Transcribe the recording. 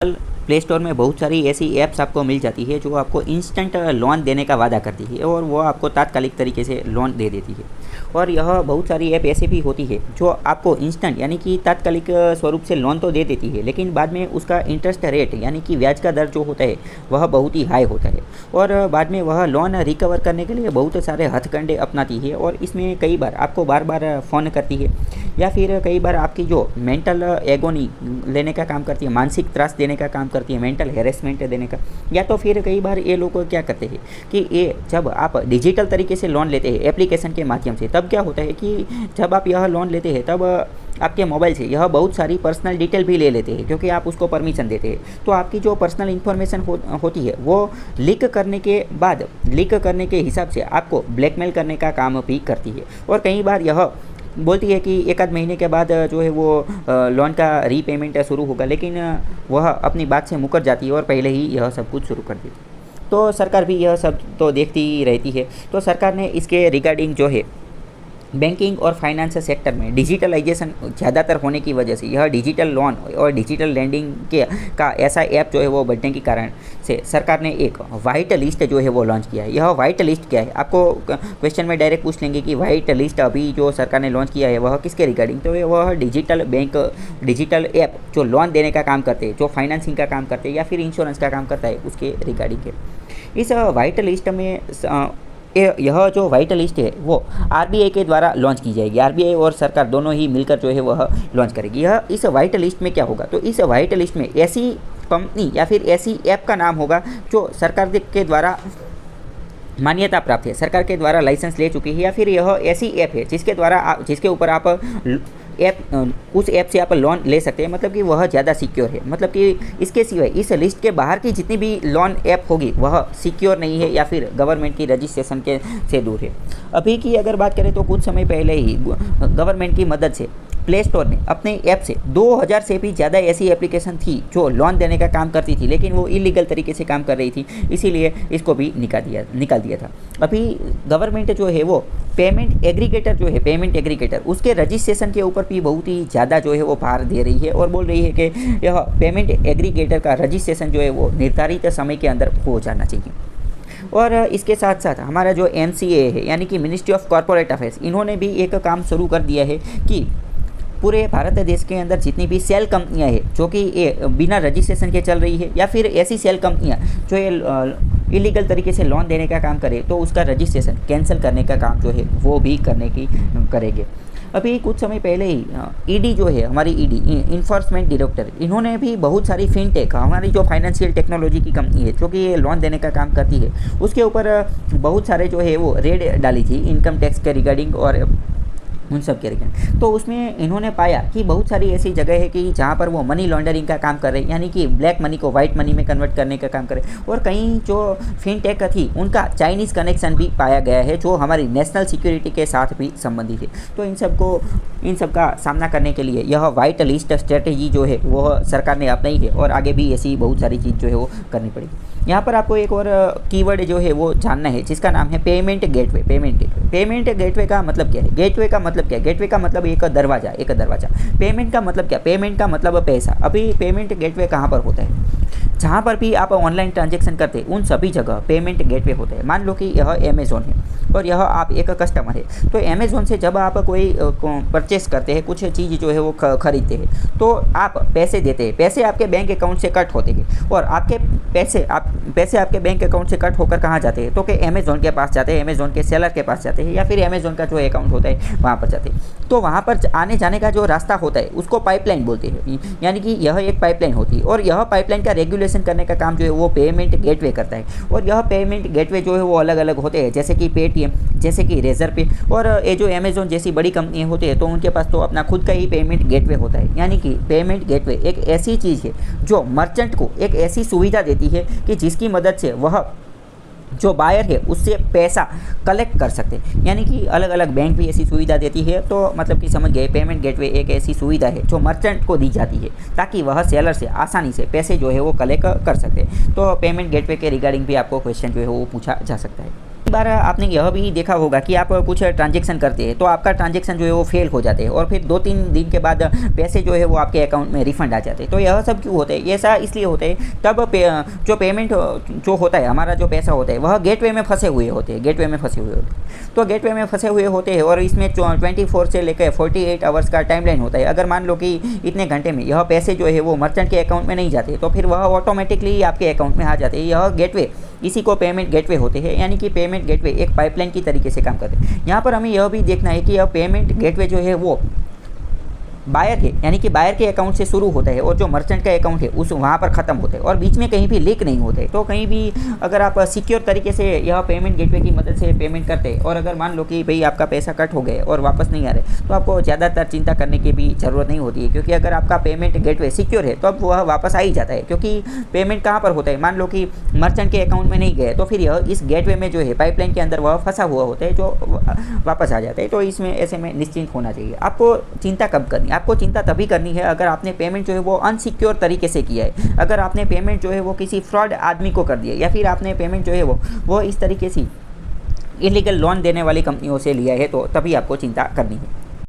Play store में बहुत सारी ऐसी ऐप्स आपको मिल जाती है जो आपको इंस्टेंट लोन देने का वादा करती है और वो आपको तात्कालिक तरीके से लोन दे देती है। और यह बहुत सारी ऐप ऐसी भी होती है जो आपको इंस्टेंट यानी कि तात्कालिक स्वरूप से लोन तो दे देती है, लेकिन बाद में उसका इंटरेस्ट रेट यानी कि ब्याज का दर जो होता है वह बहुत ही हाई होता है और बाद में वह लोन रिकवर करने के लिए बहुत सारे हथकंडे अपनाती है और इसमें कई बार आपको बार बार फ़ोन करती है या फिर कई बार आपकी जो मेंटल एगोनी लेने का काम करती है, मानसिक त्रास देने का काम करती है, मेंटल हेरेसमेंट देने का। या तो फिर कई बार ये लोग क्या करते हैं कि ये जब आप डिजिटल तरीके से लोन लेते हैं एप्लीकेशन के माध्यम से, तब क्या होता है कि जब आप यह लोन लेते हैं तब आपके मोबाइल से यह बहुत सारी पर्सनल डिटेल भी ले लेते हैं क्योंकि आप उसको परमिशन देते हैं। तो आपकी जो पर्सनल इन्फॉर्मेशन होती है वो लीक करने के हिसाब से आपको ब्लैकमेल करने का काम भी करती है और कई बार यह बोलती है कि एक आध महीने के बाद जो है वो लोन का रीपेमेंट शुरू होगा, लेकिन वह अपनी बात से मुकर जाती है और पहले ही यह सब कुछ शुरू कर देती है। तो सरकार भी यह सब तो देखती ही रहती है। तो सरकार ने इसके रिगार्डिंग जो है बैंकिंग और फाइनेंस सेक्टर में डिजिटलाइजेशन ज़्यादातर होने की वजह से यह डिजिटल लोन और डिजिटल लैंडिंग का ऐसा ऐप जो है वो बढ़ने के कारण से सरकार ने एक वाइट लिस्ट जो है वो लॉन्च किया है। यह वाइट लिस्ट क्या है, आपको क्वेश्चन में डायरेक्ट पूछ लेंगे कि वाइट लिस्ट अभी जो सरकार ने लॉन्च किया है वह किसके रिगार्डिंग। तो वह डिजिटल ऐप जो लोन देने का काम करते हैं, जो फाइनेंसिंग का काम करते हैं या फिर इंश्योरेंस का काम करता है, उसके रिगार्डिंग है। इस वाइट लिस्ट में यह जो वाइट लिस्ट है वो आरबीआई के द्वारा लॉन्च की जाएगी। आरबीआई और सरकार दोनों ही मिलकर जो है वह लॉन्च करेगी। यह इस वाइट लिस्ट में क्या होगा, तो इस वाइट लिस्ट में ऐसी कंपनी या फिर ऐसी ऐप का नाम होगा जो सरकार के द्वारा मान्यता प्राप्त है, सरकार के द्वारा लाइसेंस ले चुकी है, या फिर यह ऐसी ऐप है जिसके ऊपर आप उस ऐप से आप लोन ले सकते हैं, मतलब कि वह ज़्यादा सिक्योर है। मतलब कि इसके सिवाय इस लिस्ट के बाहर की जितनी भी लोन ऐप होगी वह सिक्योर नहीं है या फिर गवर्नमेंट की रजिस्ट्रेशन से दूर है। अभी की अगर बात करें तो कुछ समय पहले ही गवर्नमेंट की मदद से प्ले स्टोर ने अपने ऐप से 2000 से भी ज़्यादा ऐसी एप्लीकेशन थी जो लोन देने का काम करती थी, लेकिन वो इलीगल तरीके से काम कर रही थी, इसीलिए इसको भी निकाल दिया था। अभी गवर्नमेंट जो है वो पेमेंट एग्रीगेटर उसके रजिस्ट्रेशन के ऊपर भी बहुत ही ज़्यादा जो है वो भार दे रही है और बोल रही है कि यह पेमेंट एग्रीगेटर का रजिस्ट्रेशन जो है वो निर्धारित समय के अंदर हो जाना चाहिए। और इसके साथ साथ हमारा जो MCA है यानी कि मिनिस्ट्री ऑफ कॉर्पोरेट अफेयर्स, इन्होंने भी एक काम शुरू कर दिया है कि पूरे भारत देश के अंदर जितनी भी सेल कंपनियां हैं जो कि ये बिना रजिस्ट्रेशन के चल रही है या फिर ऐसी सेल कंपनियां जो ये इलीगल तरीके से लोन देने का काम करे, तो उसका रजिस्ट्रेशन कैंसिल करने का काम जो है वो भी करेंगे। अभी कुछ समय पहले ही ईडी जो है हमारी इन्फोर्समेंट डायरेक्टर, इन्होंने भी बहुत सारी फिनटेक, हमारी जो फाइनेंशियल टेक्नोलॉजी की कंपनी है जो कि ये लोन देने का काम करती है, उसके ऊपर बहुत सारे जो है वो रेड डाली थी इनकम टैक्स के रिगार्डिंग और उन सब के रिगार्डिंग। तो उसमें इन्होंने पाया कि बहुत सारी ऐसी जगह है कि जहाँ पर वो मनी लॉन्ड्रिंग का काम कर रहे हैं, यानी कि ब्लैक मनी को वाइट मनी में कन्वर्ट करने का काम करे, और कहीं जो फिनटेक थी उनका चाइनीज़ कनेक्शन भी पाया गया है जो हमारी नेशनल सिक्योरिटी के साथ भी संबंधित है। तो इन सब का सामना करने के लिए यह वाइट लिस्ट स्ट्रेटेजी जो है वह सरकार ने अपनाई है और आगे भी ऐसी बहुत सारी चीज़ जो है वो करनी पड़ेगी। यहाँ पर आपको एक और कीवर्ड जो है वो जानना है जिसका नाम है पेमेंट गेटवे। पेमेंट गेटवे का मतलब क्या है? गेटवे का मतलब एक दरवाज़ा। पेमेंट का मतलब क्या? पेमेंट का मतलब पैसा। अभी पेमेंट गेटवे कहाँ पर होता है? जहाँ पर भी आप ऑनलाइन ट्रांजैक्शन करते हैं उन सभी जगह पेमेंट गेटवे होता है। मान लो कि यह अमेज़ॉन है और यह आप एक कस्टमर है, तो अमेज़ॉन से जब आप कोई परचेस करते हैं, कुछ चीज़ जो है वो खरीदते हैं, तो आप पैसे देते हैं, पैसे आपके बैंक अकाउंट से कट होते हैं और आपके पैसे आपके बैंक अकाउंट से कट होकर कहाँ जाते हैं? तो कि अमेज़ॉन के पास जाते हैं, अमेज़ॉन के सेलर के पास जाते हैं या फिर अमेज़ॉन का जो अकाउंट होता है वहाँ पर जाते हैं। तो वहाँ पर आने जाने का जो रास्ता होता है उसको पाइपलाइन बोलते हैं, यानी कि यह एक पाइपलाइन होती है और यह पाइपलाइन का रेगुलेशन करने का काम जो है वो पेमेंट गेटवे करता है। और यह पेमेंट गेटवे जो है वो अलग अलग होते हैं, जैसे कि पेटीएम, जैसे कि रेजर पे, और ये जो अमेज़ॉन जैसी बड़ी कंपनियां होती है तो उनके पास तो अपना खुद का ही पेमेंट गेटवे होता है। यानी कि पेमेंट गेटवे एक ऐसी चीज़ है जो मर्चेंट को एक ऐसी सुविधा देती है कि जिसकी मदद से वह जो बायर है उससे पैसा कलेक्ट कर सकते हैं। यानी कि अलग अलग बैंक भी ऐसी सुविधा देती है। तो मतलब कि समझ गए, पेमेंट गेटवे एक ऐसी सुविधा है जो मर्चेंट को दी जाती है ताकि वह सेलर से आसानी से पैसे जो है वो कलेक्ट कर सकते हैं। तो पेमेंट गेटवे के रिगार्डिंग भी आपको क्वेश्चन जो है वो पूछा जा सकता है। बार आपने यह भी देखा होगा कि आप कुछ ट्रांजेक्शन करते हैं तो आपका ट्रांजेक्शन जो है वो फेल हो जाते हैं और फिर 2-3 दिन के बाद पैसे जो है वो आपके अकाउंट में रिफंड आ जाते हैं। तो यह सब क्यों होता है? ऐसा इसलिए होता है तब जो पेमेंट जो होता है, हमारा जो पैसा होता है वह गेटवे में फंसे हुए होते हैं, गेटवे में फंसे हुए होते हैं। तो गेटवे में फंसे हुए होते हैं और इसमें 24 से लेकर 48 आवर्स का टाइमलाइन होता है। अगर मान लो कि इतने घंटे में यह पैसे जो है वो मर्चेंट के अकाउंट में नहीं जाते तो फिर वह ऑटोमेटिकली आपके अकाउंट में आ जाते हैं। यह गेटवे, इसी को पेमेंट गेटवे होते हैं, यानी कि पेमेंट गेटवे एक पाइपलाइन की तरीके से काम करते हैं। यहाँ पर हमें यह भी देखना है कि यह पेमेंट गेटवे जो है वो बायर के, यानी कि बायर के अकाउंट से शुरू होता है और जो मर्चेंट का अकाउंट है उस वहाँ पर ख़त्म होता है और बीच में कहीं भी लीक नहीं होते। तो कहीं भी अगर आप सिक्योर तरीके से यह पेमेंट गेटवे की मदद से पेमेंट करते हैं और अगर मान लो कि भाई आपका पैसा कट हो गया और वापस नहीं आ रहे तो आपको ज़्यादातर चिंता करने की भी ज़रूरत नहीं होती है, क्योंकि अगर आपका पेमेंट गेटवे सिक्योर है तो अब वह वापस आ ही जाता है। क्योंकि पेमेंट कहाँ पर होता है, मान लो कि मर्चेंट के अकाउंट में नहीं गए तो फिर यह इस गेटवे में जो है पाइपलाइन के अंदर वह फंसा हुआ होता है जो वापस आ जाता है। तो इसमें ऐसे में निश्चिंत होना चाहिए। आपको चिंता कब करनी? आपको चिंता तभी करनी है अगर आपने पेमेंट जो है वो अनसिक्योर तरीके से किया है, अगर आपने पेमेंट जो है वो किसी फ्रॉड आदमी को कर दिया या फिर आपने पेमेंट जो है वो इस तरीके से इलीगल लोन देने वाली कंपनियों से लिया है, तो तभी आपको चिंता करनी है।